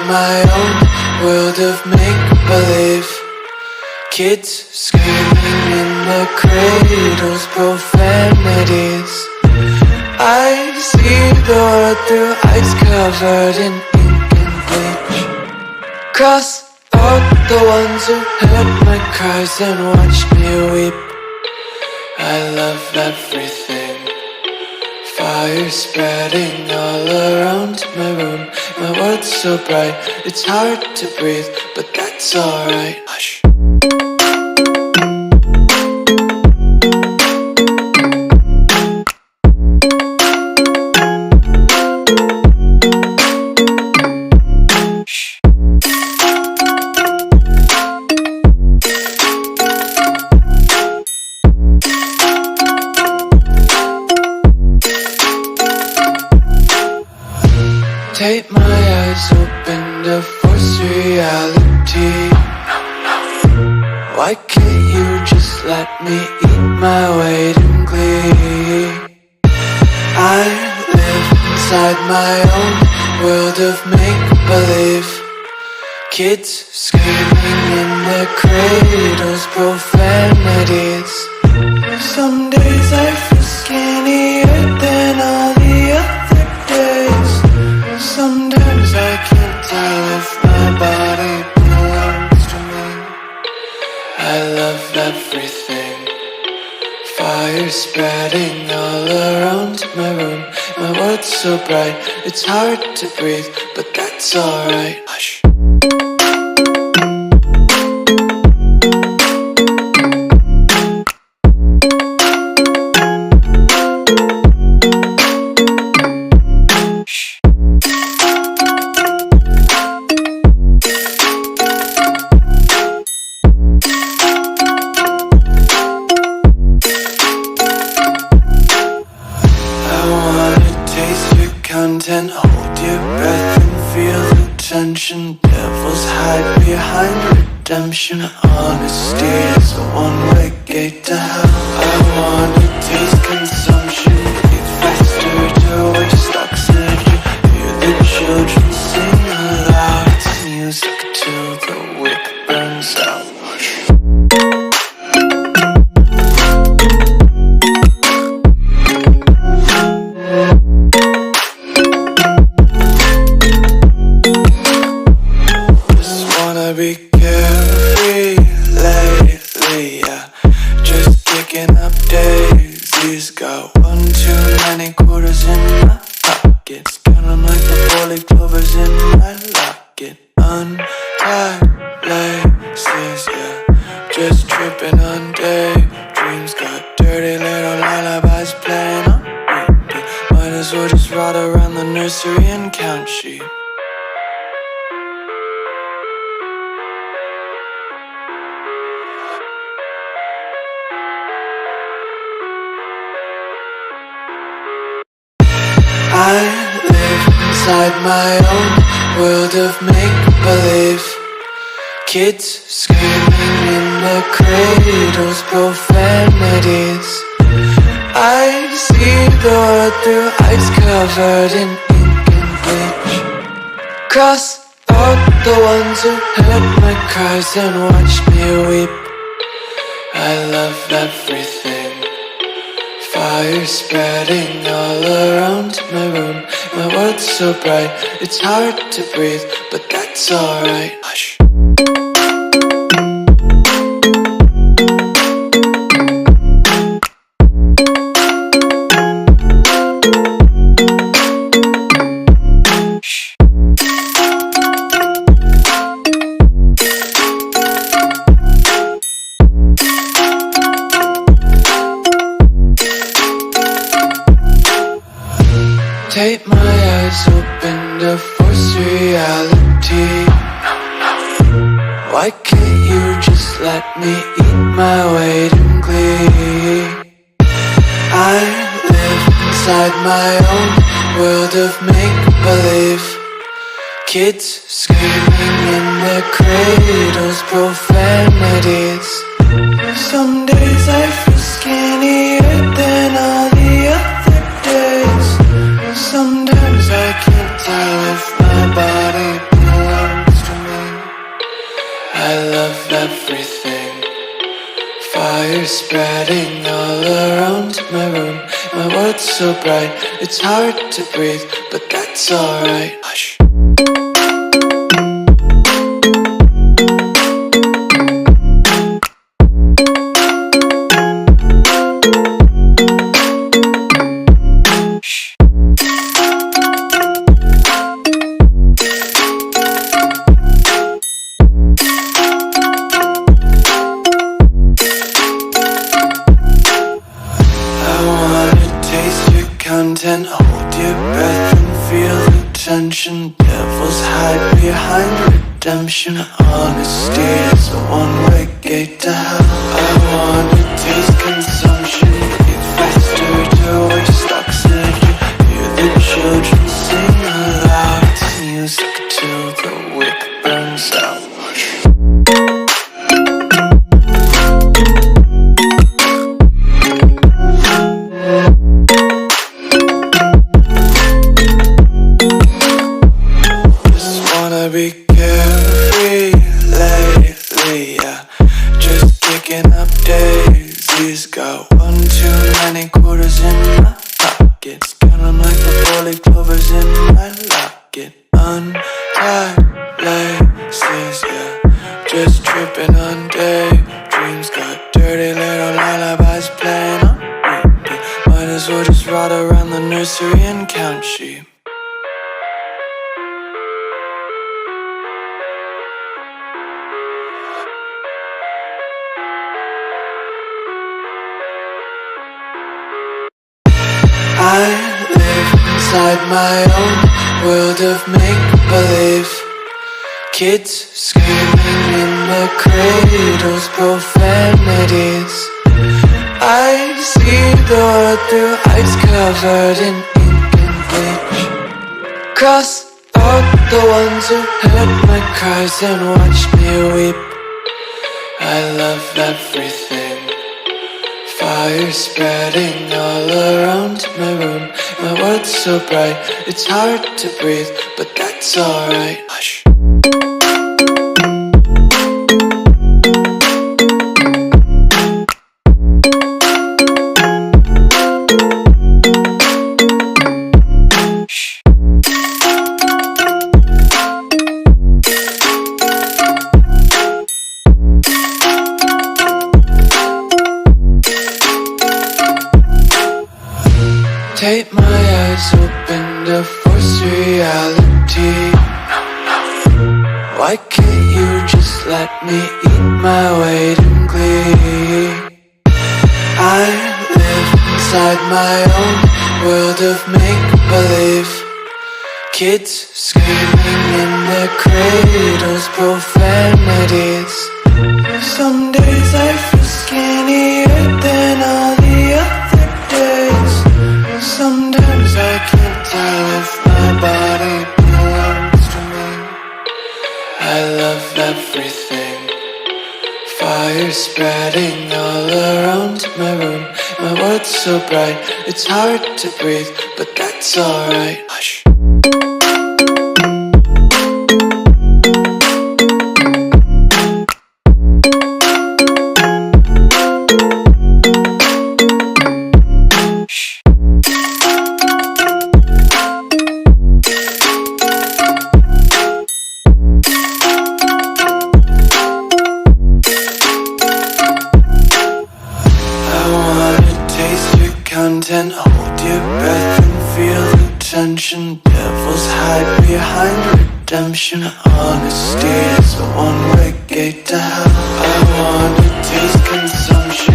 my own world of make-believe. Kids screaming in the cradles, profanities. I see the world through eyes covered in ink and bleach. Cross out the ones who heard my cries and watched me weep. I love everything. Fire spreading all around my room. My world's so bright, it's hard to breathe, but that's alright. Hush. Tape my eyes open to force reality. Why can't you just let me eat my weight in glee? I live inside my own world of make-believe. Kids screaming in their cradles, profanities. Some days I feel skinnier than all the other days. Sometimes I can't tell if my body belongs to me. I love everything. Fire spreading all around my room. My world's so bright, it's hard to breathe, but that's alright. Hush. Content, hold your breath and feel the tension. Devils hide behind redemption. Honesty is a one-way gate to hell. I wanna taste consumption. Breathe faster to waste oxygen. Hear the children sing aloud. It's music till the wick burns out. Be carefree lately, yeah. Just kicking up daisies. Got one too many quarters in my pockets. Counting like the 4-leaf clovers in my locket. Untied laces, yeah. Just tripping on daydreams. Got dirty little lullabies playing on repeat. Might as well just ride around the nursery and count sheep. I live inside my own world of make-believe. Kids screaming in their cradles, profanities. I see the world through eyes covered in ink and bleach. Cross out the ones who heard my cries and watched me weep. I love everything. Fire spreading all around my room. My world's so bright, it's hard to breathe, but that's alright. Hush. Tape my eyes open to force reality. Why can't you just let me eat my weight in glee? I live inside my own world of make-believe. Kids screaming in their cradles, profanities. Some days I feel skinnier than all the other days. Sometimes I can't tell if my body belongs I love everything. Fire spreading all around my room. My world's so bright, it's hard to breathe, but that's alright. Hush. Content, hold your breath and feel the tension. Devils hide behind redemption. Honesty is a one-way gate to hell. I wanna taste consumption. Breathe faster to waste oxygen. Hear the children sing aloud. It's music till the wick burns out. Be carefree lately, yeah. Just kicking up daisies. Got one too many quarters in my pockets. Count 'em like the four-leaf clovers in my locket. Untied laces, yeah. Just tripping on daydreams. Got dirty little lullabies playing on repeat. Might as well just ride around the nursery and count sheep. I live inside my own world of make-believe. Kids screaming in the cradles, profanities. I see the world through eyes covered in ink and bleach. Cross out the ones who heard my cries and watched me weep. I love everything. Fire spreading all around my room. My world's so bright, it's hard to breathe, but that's alright. Hush. Tape my eyes open to force reality. Why can't you just let me eat my weight in glee? I live inside my own world of make-believe. Kids screaming in their cradles, profanities. Some days I feel skinnier than all the other days. Sometimes I can't tell if my body belongs to me. I love everything. Fire spreading all around my room. My world's so bright, it's hard to breathe, but that's alright. Hush. Content, hold your breath and feel the tension. Devils hide behind redemption. Honesty is a one-way gate to hell. I wanna taste consumption.